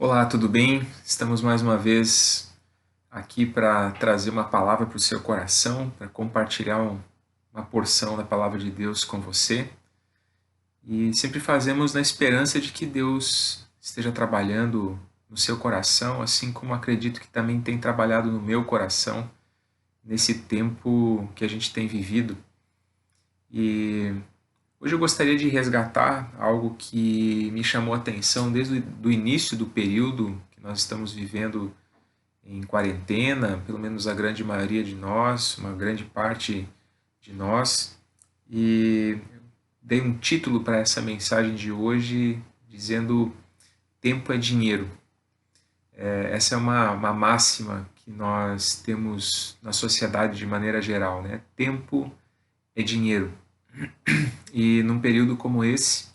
Olá, tudo bem? Estamos mais uma vez aqui para trazer uma palavra para o seu coração, para compartilhar uma porção da palavra de Deus com você. E sempre fazemos na esperança de que Deus esteja trabalhando no seu coração, assim como acredito que também tem trabalhado no meu coração nesse tempo que a gente tem vivido. E hoje eu gostaria de resgatar algo que me chamou a atenção desde o início do período que nós estamos vivendo em quarentena, pelo menos a grande maioria de nós, uma grande parte de nós, e dei um título para essa mensagem de hoje dizendo tempo é dinheiro. Essa é uma máxima que nós temos na sociedade de maneira geral, né? Tempo é dinheiro. E num período como esse,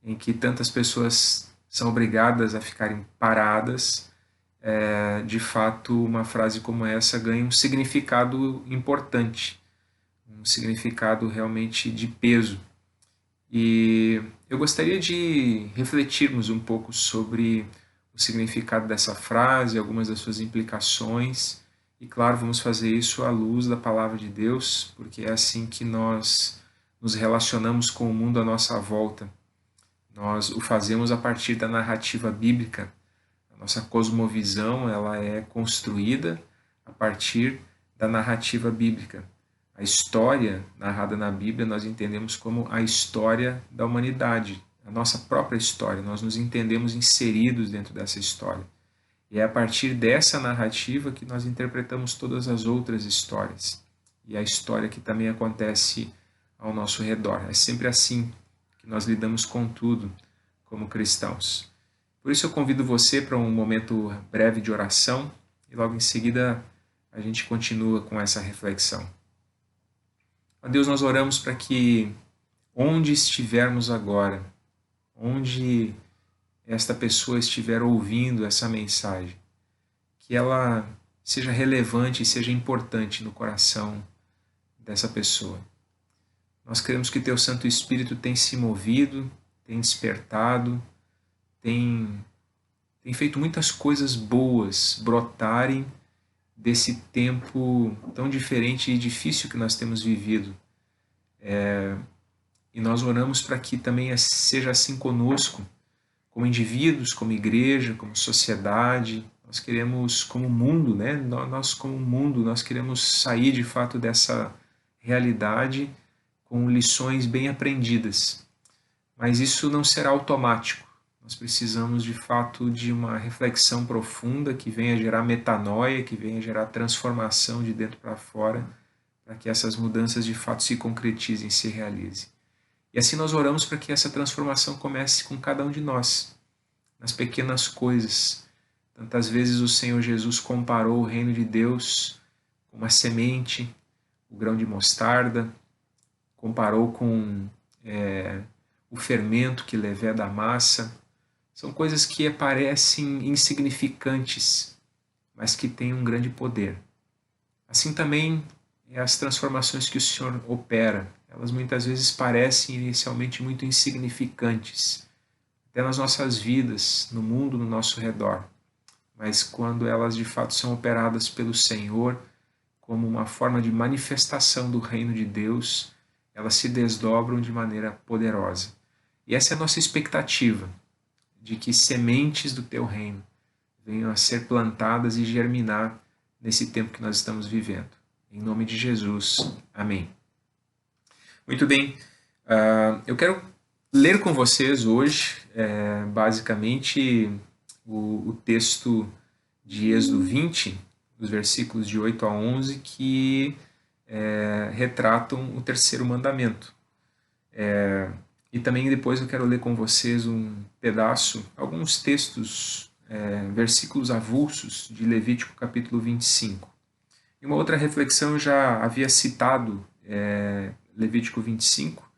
em que tantas pessoas são obrigadas a ficarem paradas, de fato, uma frase como essa ganha um significado importante, um significado realmente de peso. E eu gostaria de refletirmos um pouco sobre o significado dessa frase, algumas das suas implicações, e claro, vamos fazer isso à luz da palavra de Deus, porque é assim que nós nos relacionamos com o mundo à nossa volta. Nós o fazemos a partir da narrativa bíblica. A nossa cosmovisão ela é construída a partir da narrativa bíblica. A história narrada na Bíblia nós entendemos como a história da humanidade, a nossa própria história. Nós nos entendemos inseridos dentro dessa história. E é a partir dessa narrativa que nós interpretamos todas as outras histórias. E a história que também acontece ao nosso redor. É sempre assim que nós lidamos com tudo como cristãos. Por isso eu convido você para um momento breve de oração e logo em seguida a gente continua com essa reflexão. A Deus, nós oramos para que onde estivermos agora, onde esta pessoa estiver ouvindo essa mensagem, que ela seja relevante e seja importante no coração dessa pessoa. Nós queremos que Teu Santo Espírito tem se movido, tem despertado, tem feito muitas coisas boas brotarem desse tempo tão diferente e difícil que nós temos vivido. E nós oramos para que também seja assim conosco, como indivíduos, como igreja, como sociedade. Nós queremos, como mundo, né? Nós como mundo, nós queremos sair de fato dessa realidade com lições bem aprendidas. Mas isso não será automático. Nós precisamos, de fato, de uma reflexão profunda que venha gerar metanoia, que venha gerar transformação de dentro para fora, para que essas mudanças, de fato, se concretizem, se realizem. E assim nós oramos para que essa transformação comece com cada um de nós, nas pequenas coisas. Tantas vezes o Senhor Jesus comparou o reino de Deus com uma semente, o grão de mostarda, comparou com o fermento que leveda a massa. São coisas que parecem insignificantes, mas que têm um grande poder. Assim também é as transformações que o Senhor opera. Elas muitas vezes parecem inicialmente muito insignificantes, até nas nossas vidas, no mundo, no nosso redor. Mas quando elas de fato são operadas pelo Senhor, como uma forma de manifestação do reino de Deus, elas se desdobram de maneira poderosa. E essa é a nossa expectativa, de que sementes do teu reino venham a ser plantadas e germinar nesse tempo que nós estamos vivendo. Em nome de Jesus. Amém. Muito bem. Eu quero ler com vocês hoje, basicamente, o texto de Êxodo 20, dos versículos de 8 a 11, que retratam o terceiro mandamento. E também depois eu quero ler com vocês um pedaço, alguns textos, versículos avulsos de Levítico capítulo 25. E uma outra reflexão eu já havia citado Levítico 25,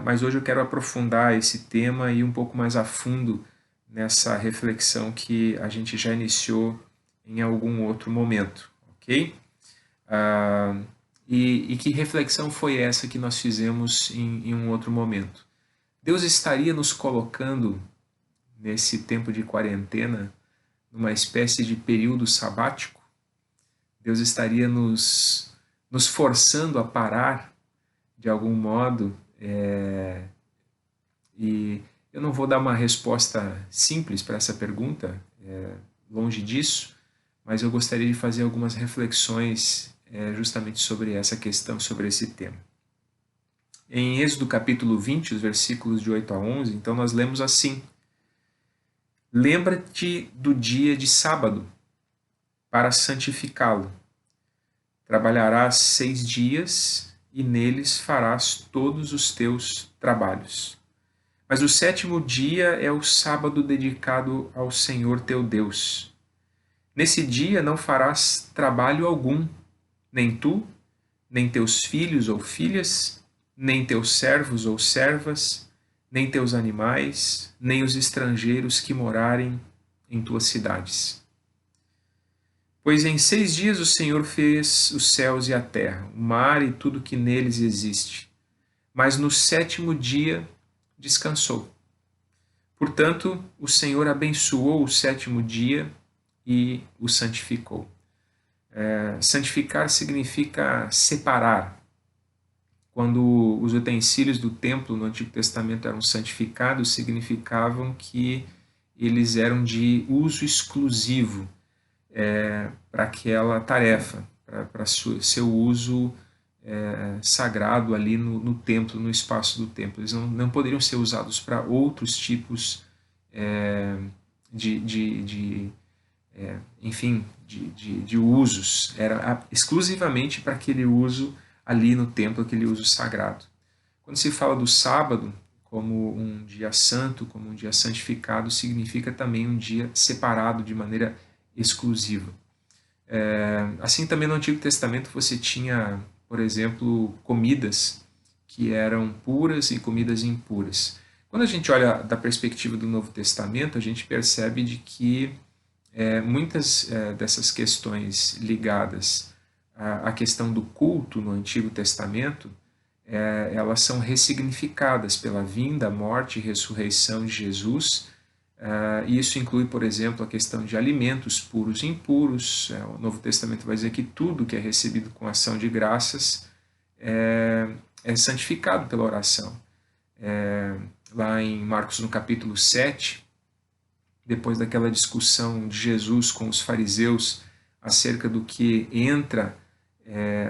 mas hoje eu quero aprofundar esse tema e ir um pouco mais a fundo nessa reflexão que a gente já iniciou em algum outro momento, ok? E que reflexão foi essa que nós fizemos em um outro momento? Deus estaria nos colocando nesse tempo de quarentena, numa espécie de período sabático. Deus estaria nos forçando a parar de algum modo, e eu não vou dar uma resposta simples para essa pergunta, longe disso, mas eu gostaria de fazer algumas reflexões justamente sobre essa questão, sobre esse tema. Em Êxodo capítulo 20, os versículos de 8 a 11, então nós lemos assim: Lembra-te do dia de sábado, para santificá-lo. Trabalharás 6 dias, e neles farás todos os teus trabalhos. Mas o 7º dia é o sábado dedicado ao Senhor teu Deus. Nesse dia não farás trabalho algum, nem tu, nem teus filhos ou filhas, nem teus servos ou servas, nem teus animais, nem os estrangeiros que morarem em tuas cidades. Pois em 6 dias o Senhor fez os céus e a terra, o mar e tudo que neles existe. Mas no 7º dia descansou. Portanto, o Senhor abençoou o 7º dia e o santificou. Santificar significa separar. Quando os utensílios do templo no Antigo Testamento eram santificados, significavam que eles eram de uso exclusivo para aquela tarefa, para seu uso sagrado ali no templo, no espaço do templo. Eles não poderiam ser usados para outros tipos de usos. Era exclusivamente para aquele uso ali no templo, aquele uso sagrado. Quando se fala do sábado como um dia santo, como um dia santificado, significa também um dia separado de maneira exclusiva. Assim também no Antigo Testamento você tinha, por exemplo, comidas que eram puras e comidas impuras. Quando a gente olha da perspectiva do Novo Testamento, a gente percebe de que muitas dessas questões ligadas à questão do culto no Antigo Testamento, elas são ressignificadas pela vinda, morte e ressurreição de Jesus. E isso inclui, por exemplo, a questão de alimentos puros e impuros. O Novo Testamento vai dizer que tudo que é recebido com ação de graças é santificado pela oração. Lá em Marcos, no capítulo 7, depois daquela discussão de Jesus com os fariseus acerca do que entra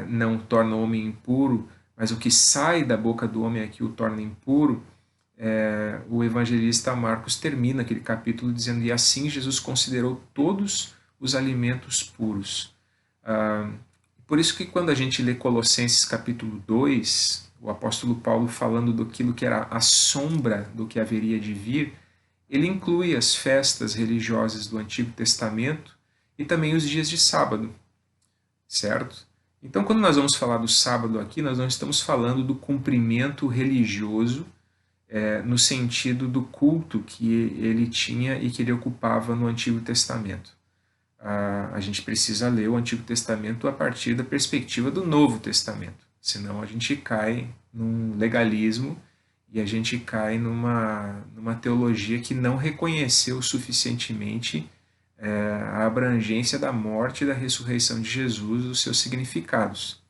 não torna o homem impuro, mas o que sai da boca do homem é que o torna impuro, o evangelista Marcos termina aquele capítulo dizendo: e assim Jesus considerou todos os alimentos puros. Por isso que quando a gente lê Colossenses capítulo 2, o apóstolo Paulo falando daquilo que era a sombra do que haveria de vir, ele inclui as festas religiosas do Antigo Testamento e também os dias de sábado, certo? Então, quando nós vamos falar do sábado aqui, nós não estamos falando do cumprimento religioso no sentido do culto que ele tinha e que ele ocupava no Antigo Testamento. A gente precisa ler o Antigo Testamento a partir da perspectiva do Novo Testamento, senão a gente cai num legalismo e a gente cai numa teologia que não reconheceu suficientemente a abrangência da morte e da ressurreição de Jesus, os seus significados.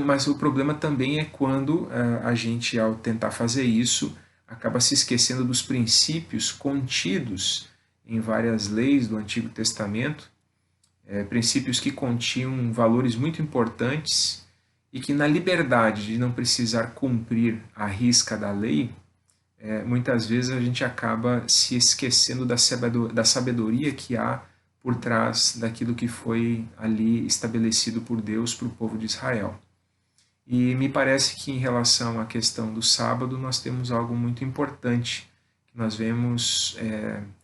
Mas o problema também é quando a gente, ao tentar fazer isso, acaba se esquecendo dos princípios contidos em várias leis do Antigo Testamento, princípios que continham valores muito importantes e que, na liberdade de não precisar cumprir a risca da lei, muitas vezes a gente acaba se esquecendo da sabedoria que há por trás daquilo que foi ali estabelecido por Deus para o povo de Israel. E me parece que em relação à questão do sábado nós temos algo muito importante que nós vemos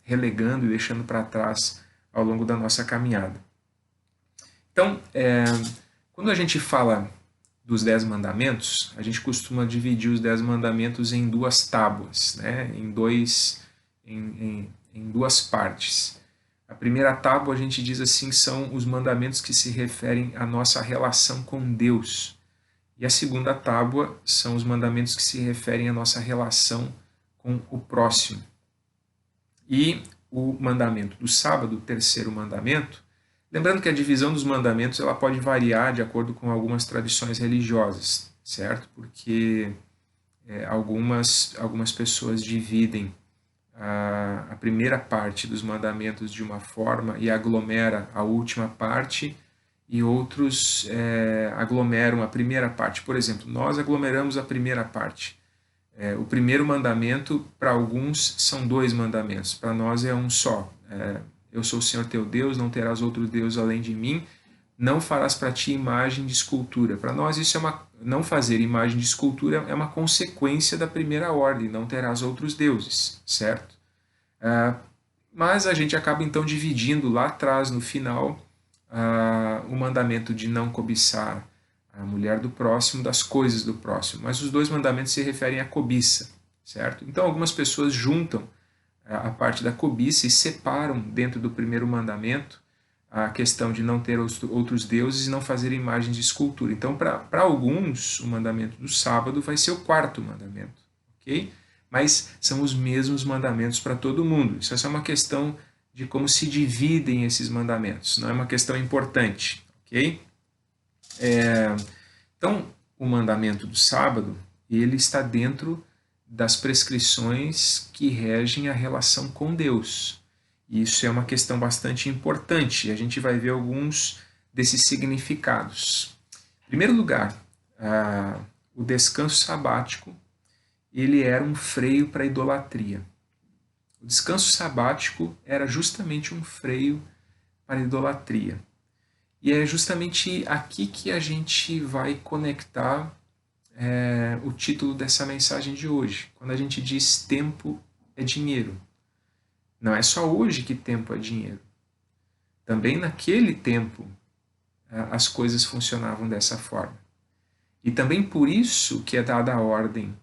relegando e deixando para trás ao longo da nossa caminhada. Então, quando a gente fala dos 10 mandamentos, a gente costuma dividir os 10 mandamentos em 2 tábuas, né? em duas partes. A primeira tábua, a gente diz assim, são os mandamentos que se referem à nossa relação com Deus. E a segunda tábua são os mandamentos que se referem à nossa relação com o próximo. E o mandamento do sábado, o terceiro mandamento, lembrando que a divisão dos mandamentos ela pode variar de acordo com algumas tradições religiosas, certo? Porque algumas pessoas dividem a primeira parte dos mandamentos de uma forma e aglomera a última parte, e outros aglomeram a primeira parte. Por exemplo, nós aglomeramos a primeira parte. O primeiro mandamento, para alguns, são dois mandamentos, para nós é um só. Eu sou o Senhor teu Deus, não terás outro Deus além de mim, não farás para ti imagem de escultura. Para nós, isso é não fazer imagem de escultura é uma consequência da primeira ordem, não terás outros deuses, certo? Mas a gente acaba então dividindo lá atrás, no final, o mandamento de não cobiçar a mulher do próximo das coisas do próximo. Mas os dois mandamentos se referem à cobiça, certo? Então algumas pessoas juntam a parte da cobiça e separam dentro do primeiro mandamento a questão de não ter outros deuses e não fazer imagens de escultura. Então, para alguns, o mandamento do sábado vai ser o quarto mandamento, ok? Mas são os mesmos mandamentos para todo mundo. Isso é só uma questão de como se dividem esses mandamentos, não é uma questão importante, ok? Então, o mandamento do sábado, ele está dentro das prescrições que regem a relação com Deus. Isso é uma questão bastante importante, e a gente vai ver alguns desses significados. Em primeiro lugar, o descanso sabático, ele era um freio para a idolatria. O descanso sabático era justamente um freio para a idolatria. E é justamente aqui que a gente vai conectar o título dessa mensagem de hoje. Quando a gente diz tempo é dinheiro. Não é só hoje que tempo é dinheiro. Também naquele tempo as coisas funcionavam dessa forma. E também por isso que é dada a ordem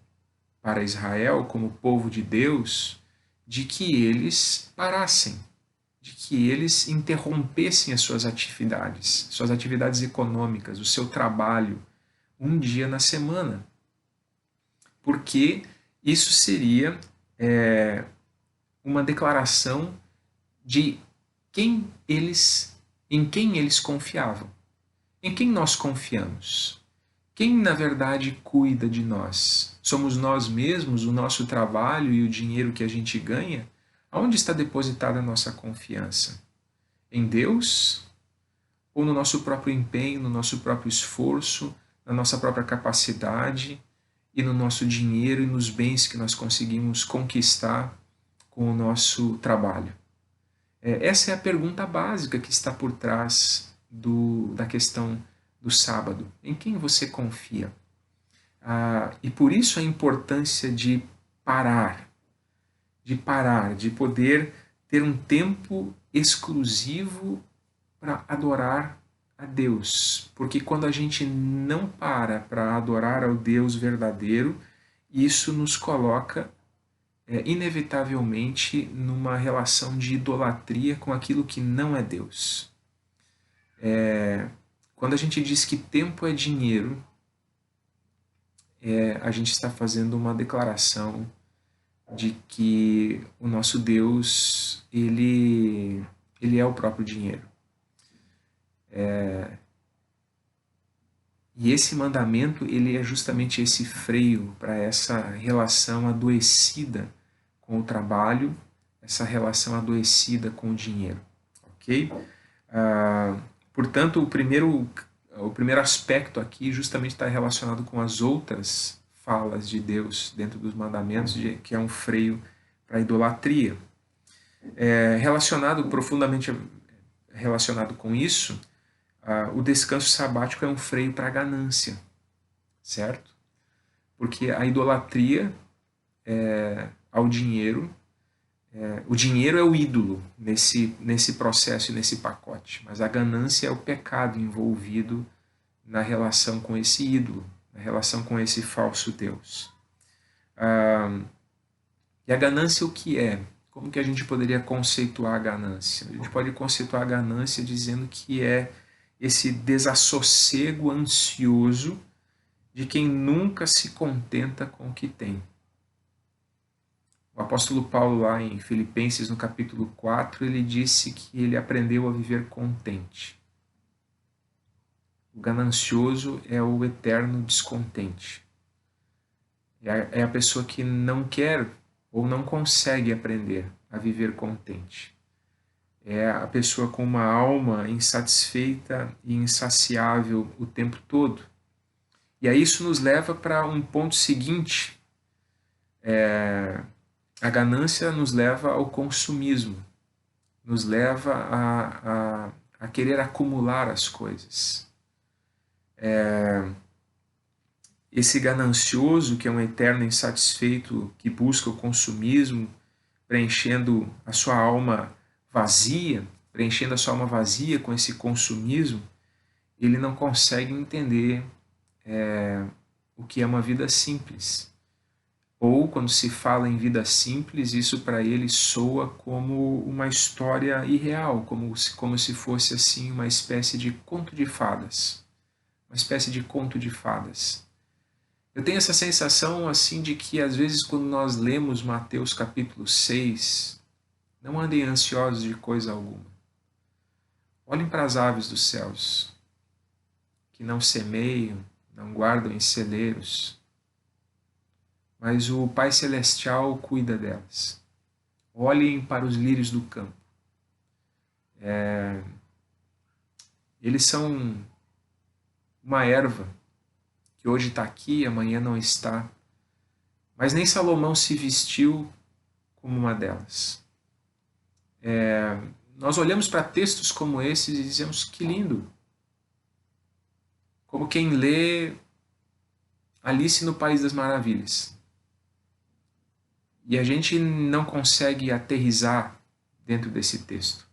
para Israel, como povo de Deus, de que eles parassem, de que eles interrompessem as suas atividades econômicas, o seu trabalho, um dia na semana. Porque isso seria uma declaração de em quem eles confiavam. Em quem nós confiamos? Quem, na verdade, cuida de nós? Somos nós mesmos, o nosso trabalho e o dinheiro que a gente ganha? Aonde está depositada a nossa confiança? Em Deus? Ou no nosso próprio empenho, no nosso próprio esforço, na nossa própria capacidade e no nosso dinheiro e nos bens que nós conseguimos conquistar com o nosso trabalho? Essa é a pergunta básica que está por trás da questão do sábado. Em quem você confia? E por isso a importância de parar, de poder ter um tempo exclusivo para adorar a Deus. Porque quando a gente não para adorar ao Deus verdadeiro, isso nos coloca inevitavelmente numa relação de idolatria com aquilo que não é Deus. Quando a gente diz que tempo é dinheiro, a gente está fazendo uma declaração de que o nosso Deus, ele é o próprio dinheiro. E esse mandamento, ele é justamente esse freio para essa relação adoecida com o trabalho, essa relação adoecida com o dinheiro, ok? Portanto, o primeiro aspecto aqui justamente está relacionado com as outras falas de Deus dentro dos mandamentos, que é um freio para a idolatria. Profundamente relacionado com isso, o descanso sabático é um freio para a ganância, certo? Porque a idolatria ao dinheiro, o dinheiro é o ídolo nesse processo e nesse pacote, mas a ganância é o pecado envolvido na relação com esse ídolo, na relação com esse falso Deus. E a ganância o que é? Como que a gente poderia conceituar a ganância? A gente pode conceituar a ganância dizendo que é esse desassossego ansioso de quem nunca se contenta com o que tem. O apóstolo Paulo, lá em Filipenses, no capítulo 4, ele disse que ele aprendeu a viver contente. O ganancioso é o eterno descontente. É a pessoa que não quer ou não consegue aprender a viver contente. É a pessoa com uma alma insatisfeita e insaciável o tempo todo. E aí isso nos leva para um ponto seguinte. A ganância nos leva ao consumismo, nos leva a querer acumular as coisas. Esse ganancioso, que é um eterno insatisfeito, que busca o consumismo, preenchendo a sua alma vazia, preenchendo a sua alma vazia com esse consumismo, ele não consegue entender o que é uma vida simples. Ou, quando se fala em vida simples, isso para ele soa como uma história irreal, como se fosse assim uma espécie de conto de fadas. Uma espécie de conto de fadas. Eu tenho essa sensação assim de que às vezes quando nós lemos Mateus capítulo 6, não andem ansiosos de coisa alguma. Olhem para as aves dos céus, que não semeiam, não guardam em celeiros, mas o Pai Celestial cuida delas. Olhem para os lírios do campo. Eles são uma erva que hoje está aqui, amanhã não está. Mas nem Salomão se vestiu como uma delas. Nós olhamos para textos como esses e dizemos que lindo. Como quem lê Alice no País das Maravilhas. E a gente não consegue aterrissar dentro desse texto.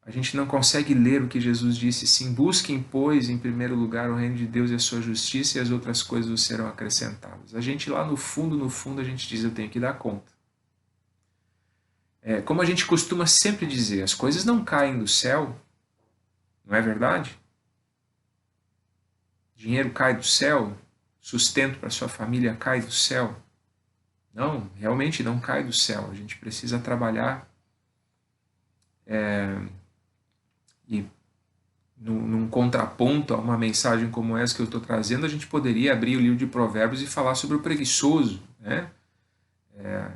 A gente não consegue ler o que Jesus disse, sim, busquem, pois, em primeiro lugar o reino de Deus e a sua justiça, e as outras coisas serão acrescentadas. A gente lá no fundo, a gente diz, eu tenho que dar conta. Como a gente costuma sempre dizer, as coisas não caem do céu, não é verdade? Dinheiro cai do céu, sustento para sua família cai do céu. Não, realmente não cai do céu. A gente precisa trabalhar e num contraponto a uma mensagem como essa que eu estou trazendo, a gente poderia abrir o livro de Provérbios e falar sobre o preguiçoso, né?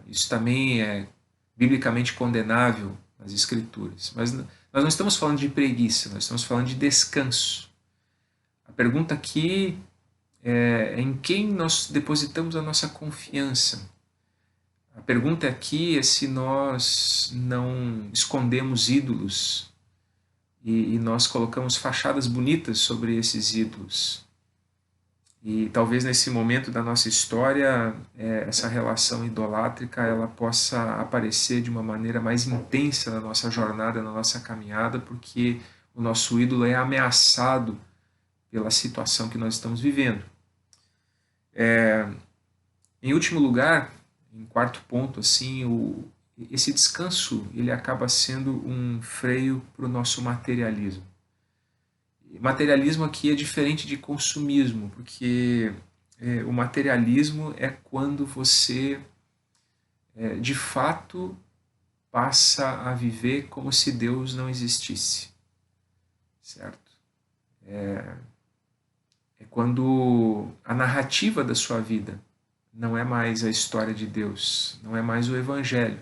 Isso também é biblicamente condenável nas Escrituras. Mas nós não estamos falando de preguiça, nós estamos falando de descanso. A pergunta aqui é em quem nós depositamos a nossa confiança. A pergunta aqui é se nós não escondemos ídolos e nós colocamos fachadas bonitas sobre esses ídolos. E talvez nesse momento da nossa história, essa relação idolátrica ela possa aparecer de uma maneira mais intensa na nossa jornada, na nossa caminhada, porque o nosso ídolo é ameaçado pela situação que nós estamos vivendo. Em último lugar, em quarto ponto, assim, esse descanso ele acaba sendo um freio para o nosso materialismo. Materialismo aqui é diferente de consumismo, porque o materialismo é quando você, de fato, passa a viver como se Deus não existisse, certo? É quando a narrativa da sua vida não é mais a história de Deus, não é mais o Evangelho,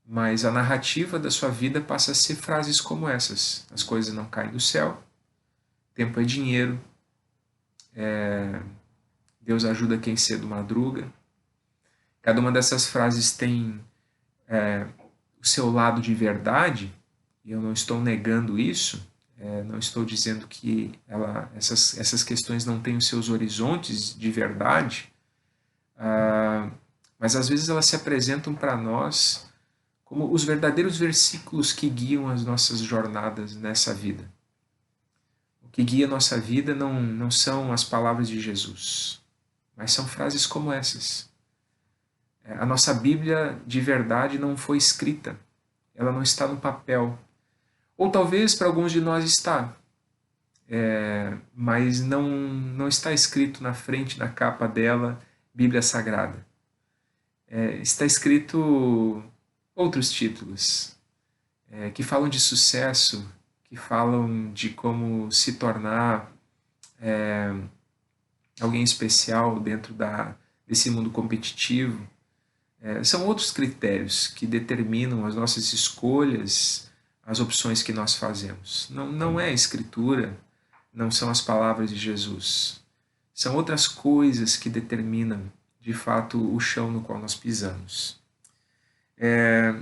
mas a narrativa da sua vida passa a ser frases como essas: as coisas não caem do céu, tempo é dinheiro, Deus ajuda quem cedo madruga. Cada uma dessas frases tem o seu lado de verdade, e eu não estou negando isso, não estou dizendo que essas questões não têm os seus horizontes de verdade, mas às vezes elas se apresentam para nós como os verdadeiros versículos que guiam as nossas jornadas nessa vida. O que guia a nossa vida não são as palavras de Jesus, mas são frases como essas. A nossa Bíblia de verdade não foi escrita, ela não está no papel. Ou talvez para alguns de nós está, mas não está escrito na frente, na capa dela, Bíblia Sagrada. está escrito outros títulos que falam de sucesso, que falam de como se tornar alguém especial dentro desse mundo competitivo. São outros critérios que determinam as nossas escolhas, as opções que nós fazemos. Não é a Escritura, não são as palavras de Jesus. São outras coisas que determinam, de fato, o chão no qual nós pisamos. É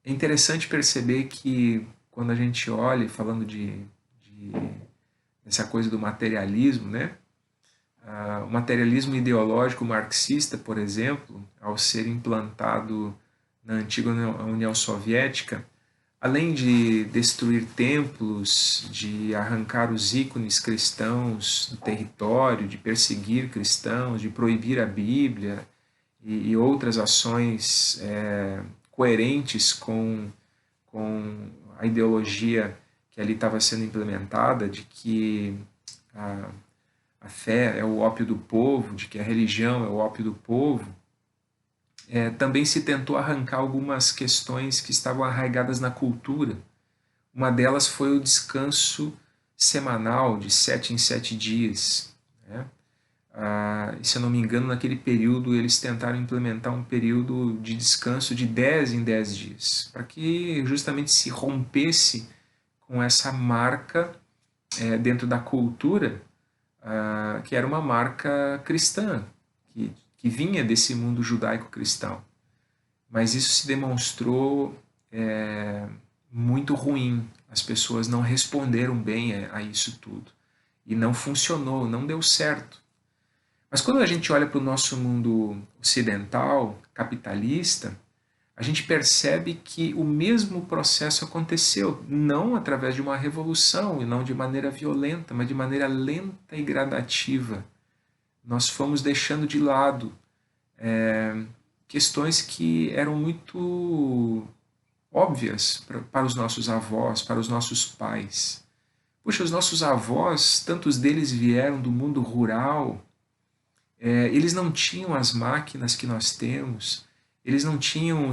interessante perceber que quando a gente olha, falando dessa coisa do materialismo, né? O materialismo ideológico marxista, por exemplo, ao ser implantado na antiga União Soviética, além de destruir templos, de arrancar os ícones cristãos do território, de perseguir cristãos, de proibir a Bíblia e outras ações coerentes com a ideologia que ali estava sendo implementada, de que a fé é o ópio do povo, de que a religião é o ópio do povo, também se tentou arrancar algumas questões que estavam arraigadas na cultura. Uma delas foi o descanso semanal, de 7 em 7 dias. Né? E se eu não me engano, naquele período eles tentaram implementar um período de descanso de 10 em 10 dias, para que justamente se rompesse com essa marca dentro da cultura, que era uma marca cristã, que vinha desse mundo judaico-cristão. Mas isso se demonstrou muito ruim. As pessoas não responderam bem a isso tudo. E não funcionou, não deu certo. Mas quando a gente olha para o nosso mundo ocidental, capitalista, a gente percebe que o mesmo processo aconteceu, não através de uma revolução, e não de maneira violenta, mas de maneira lenta e gradativa. Nós fomos deixando de lado questões que eram muito óbvias para os nossos avós, para os nossos pais. Puxa, os nossos avós, tantos deles vieram do mundo rural, eles não tinham as máquinas que nós temos, eles não tinham,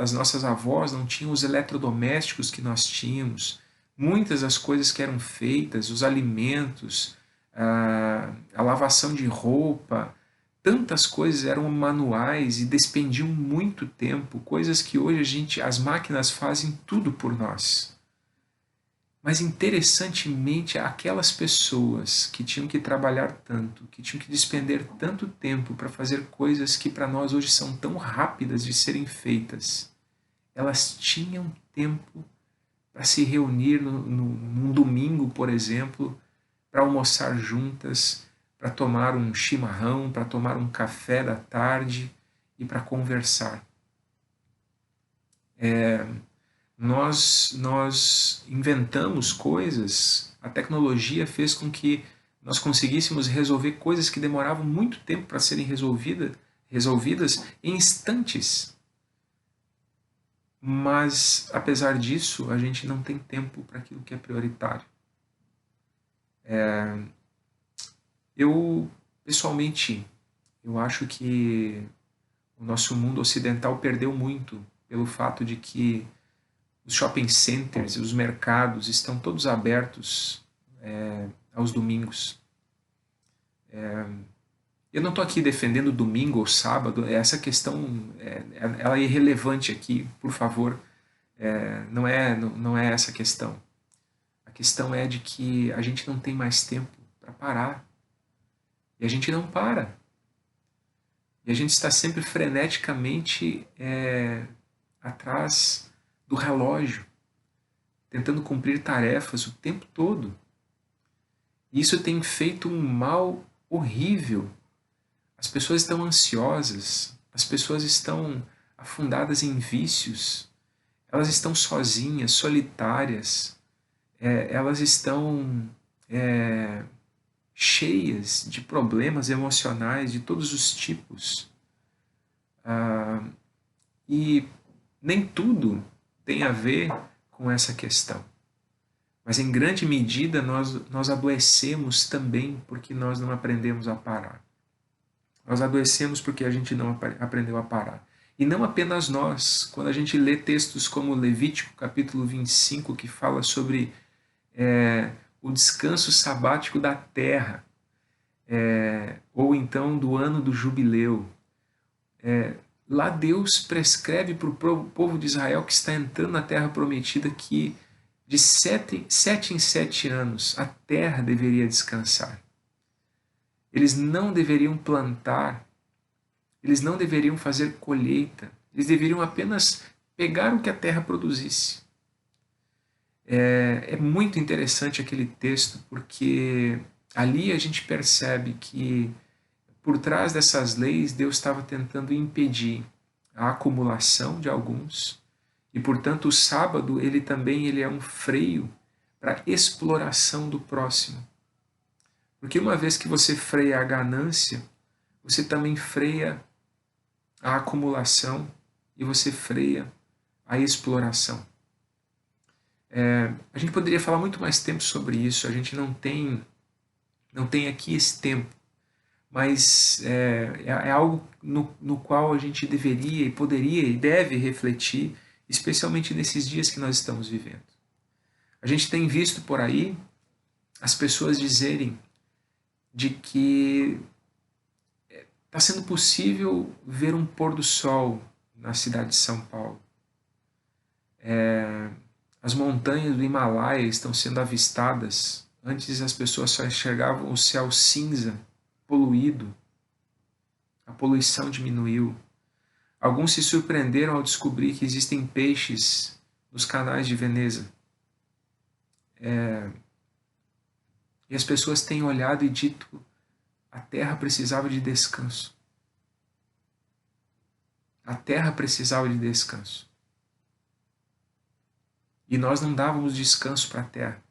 as nossas avós não tinham os eletrodomésticos que nós tínhamos, muitas das coisas que eram feitas, os alimentos, a lavação de roupa, tantas coisas eram manuais e despendiam muito tempo, coisas que hoje as máquinas fazem tudo por nós. Mas interessantemente, aquelas pessoas que tinham que trabalhar tanto, que tinham que despender tanto tempo para fazer coisas que para nós hoje são tão rápidas de serem feitas, elas tinham tempo para se reunir num domingo, por exemplo, para almoçar juntas, para tomar um chimarrão, para tomar um café da tarde e para conversar. Nós inventamos coisas, a tecnologia fez com que nós conseguíssemos resolver coisas que demoravam muito tempo para serem resolvidas em instantes. Mas, apesar disso, a gente não tem tempo para aquilo que é prioritário. Eu, pessoalmente, eu acho que o nosso mundo ocidental perdeu muito pelo fato de que os shopping centers e os mercados estão todos abertos aos domingos. Eu não estou aqui defendendo domingo ou sábado, essa questão ela é irrelevante aqui, por favor. Não é essa a questão. A questão é de que a gente não tem mais tempo para parar. E a gente não para. E a gente está sempre freneticamente atrás do relógio, tentando cumprir tarefas o tempo todo. E isso tem feito um mal horrível. As pessoas estão ansiosas, as pessoas estão afundadas em vícios, elas estão sozinhas, solitárias, elas estão cheias de problemas emocionais de todos os tipos. E nem tudo tem a ver com essa questão. Mas em grande medida nós adoecemos também porque nós não aprendemos a parar. Nós adoecemos porque a gente não aprendeu a parar. E não apenas nós. Quando a gente lê textos como Levítico, capítulo 25, que fala sobre o descanso sabático da terra, ou então do ano do jubileu, lá Deus prescreve para o povo de Israel que está entrando na terra prometida que de 7 em 7 anos a terra deveria descansar. Eles não deveriam plantar, eles não deveriam fazer colheita, eles deveriam apenas pegar o que a terra produzisse. É muito interessante aquele texto, porque ali a gente percebe que por trás dessas leis Deus estava tentando impedir a acumulação de alguns, e portanto o sábado ele é um freio para a exploração do próximo. Porque uma vez que você freia a ganância, você também freia a acumulação e você freia a exploração. A gente poderia falar muito mais tempo sobre isso, a gente não tem aqui esse tempo, mas é algo no qual a gente deveria e poderia e deve refletir, especialmente nesses dias que nós estamos vivendo. A gente tem visto por aí as pessoas dizerem de que está sendo possível ver um pôr do sol na cidade de São Paulo. As montanhas do Himalaia estão sendo avistadas. Antes as pessoas só enxergavam o céu cinza, poluído. A poluição diminuiu. Alguns se surpreenderam ao descobrir que existem peixes nos canais de Veneza. E as pessoas têm olhado e dito: a terra precisava de descanso. A terra precisava de descanso. E nós não dávamos descanso para a terra.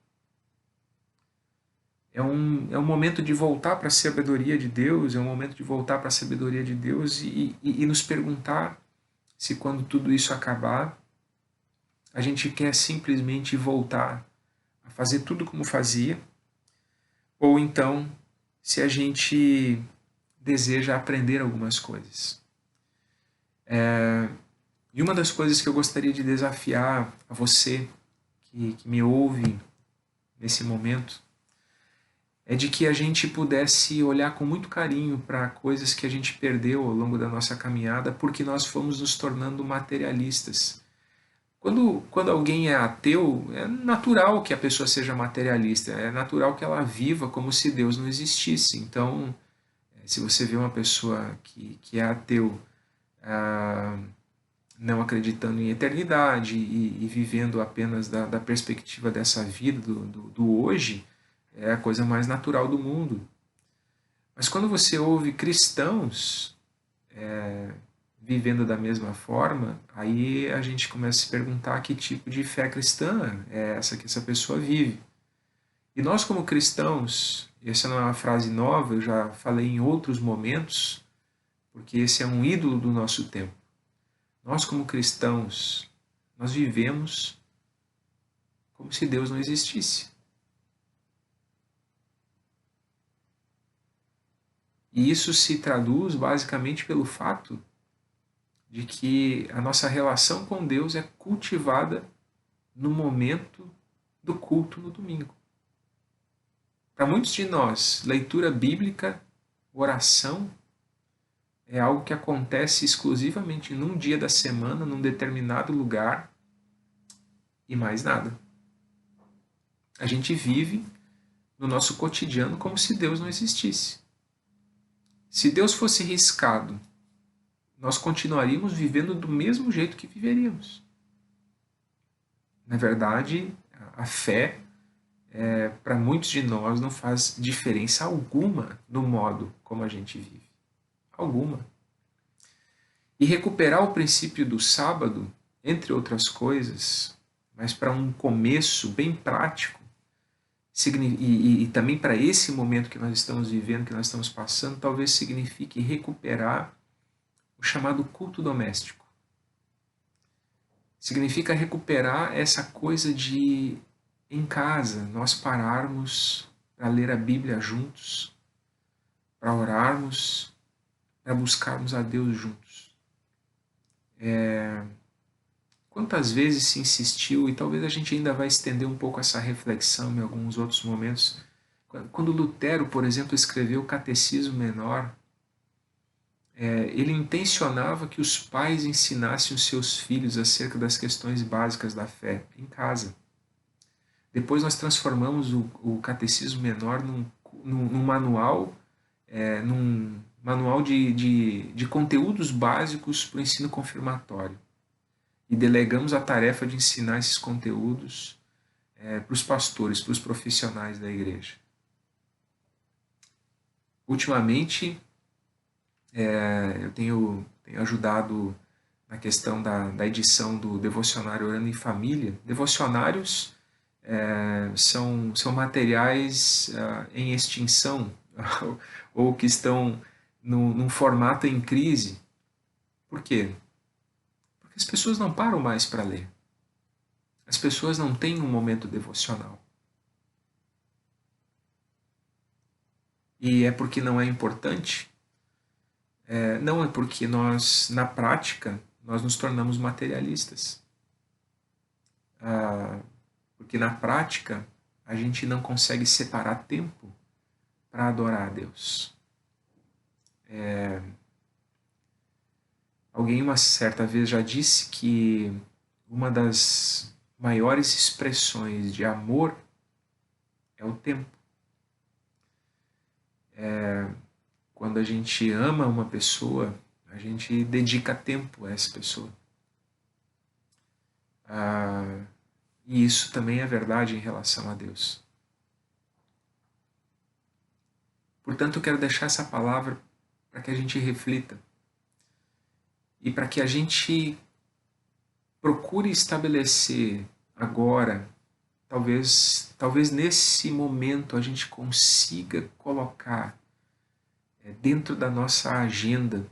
É um momento de voltar para a sabedoria de Deus, é um momento de voltar para a sabedoria de Deus e nos perguntar se quando tudo isso acabar, a gente quer simplesmente voltar a fazer tudo como fazia, ou então se a gente deseja aprender algumas coisas. E uma das coisas que eu gostaria de desafiar a você que me ouve nesse momento é de que a gente pudesse olhar com muito carinho para coisas que a gente perdeu ao longo da nossa caminhada porque nós fomos nos tornando materialistas. Quando alguém é ateu, é natural que a pessoa seja materialista, é natural que ela viva como se Deus não existisse. Então, se você vê uma pessoa que é ateu, não acreditando em eternidade e vivendo apenas da perspectiva dessa vida, do hoje, é a coisa mais natural do mundo. Mas quando você ouve cristãos vivendo da mesma forma, aí a gente começa a se perguntar que tipo de fé cristã é essa que essa pessoa vive. E nós como cristãos, essa não é uma frase nova, eu já falei em outros momentos, porque esse é um ídolo do nosso tempo. Nós como cristãos, nós vivemos como se Deus não existisse. E isso se traduz basicamente pelo fato de que a nossa relação com Deus é cultivada no momento do culto no domingo. Para muitos de nós, leitura bíblica, oração, é algo que acontece exclusivamente num dia da semana, num determinado lugar e mais nada. A gente vive no nosso cotidiano como se Deus não existisse. Se Deus fosse riscado, nós continuaríamos vivendo do mesmo jeito que viveríamos. Na verdade, a fé, para muitos de nós, não faz diferença alguma no modo como a gente vive. Alguma. E recuperar o princípio do sábado, entre outras coisas, mas para um começo bem prático, e também para esse momento que nós estamos vivendo, que nós estamos passando, talvez signifique recuperar o chamado culto doméstico. Significa recuperar essa coisa de, em casa, nós pararmos para ler a Bíblia juntos, para orarmos, para buscarmos a Deus juntos. Quantas vezes se insistiu, e talvez a gente ainda vai estender um pouco essa reflexão em alguns outros momentos, quando Lutero, por exemplo, escreveu o Catecismo Menor, ele intencionava que os pais ensinassem os seus filhos acerca das questões básicas da fé em casa. Depois nós transformamos o Catecismo Menor num manual, num manual de conteúdos básicos para o ensino confirmatório. E delegamos a tarefa de ensinar esses conteúdos para os pastores, para os profissionais da igreja. Ultimamente, eu tenho ajudado na questão da edição do Devocionário Orando em Família. Devocionários são materiais em extinção ou que estão num formato em crise. Por quê? Porque as pessoas não param mais para ler. As pessoas não têm um momento devocional. E é porque não é importante? Não, é porque nós, na prática, nós nos tornamos materialistas. Porque na prática, a gente não consegue separar tempo para adorar a Deus. Alguém uma certa vez já disse que uma das maiores expressões de amor é o tempo. Quando a gente ama uma pessoa, a gente dedica tempo a essa pessoa. E isso também é verdade em relação a Deus. Portanto, eu quero deixar essa palavra para que a gente reflita e para que a gente procure estabelecer agora, talvez nesse momento a gente consiga colocar dentro da nossa agenda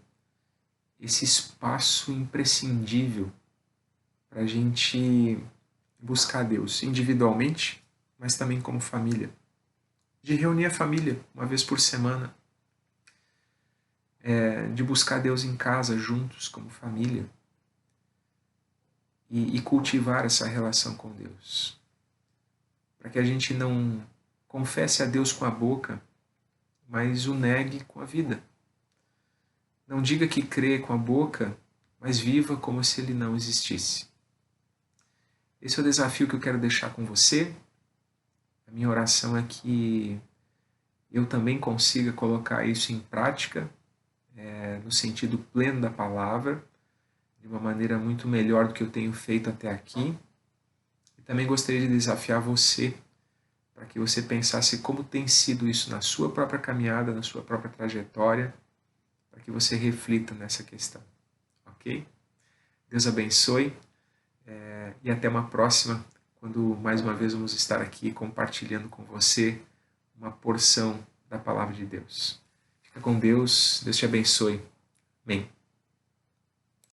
esse espaço imprescindível para a gente buscar Deus individualmente, mas também como família. De reunir a família uma vez por semana, de buscar Deus em casa juntos como família e cultivar essa relação com Deus. Para que a gente não confesse a Deus com a boca, mas o negue com a vida. Não diga que crê com a boca, mas viva como se ele não existisse. Esse é o desafio que eu quero deixar com você. A minha oração é que eu também consiga colocar isso em prática, no sentido pleno da palavra, de uma maneira muito melhor do que eu tenho feito até aqui. E também gostaria de desafiar você, para que você pensasse como tem sido isso na sua própria caminhada, na sua própria trajetória, para que você reflita nessa questão. Ok? Deus abençoe e até uma próxima, quando mais uma vez vamos estar aqui compartilhando com você uma porção da palavra de Deus. Fica com Deus, Deus te abençoe. Amém.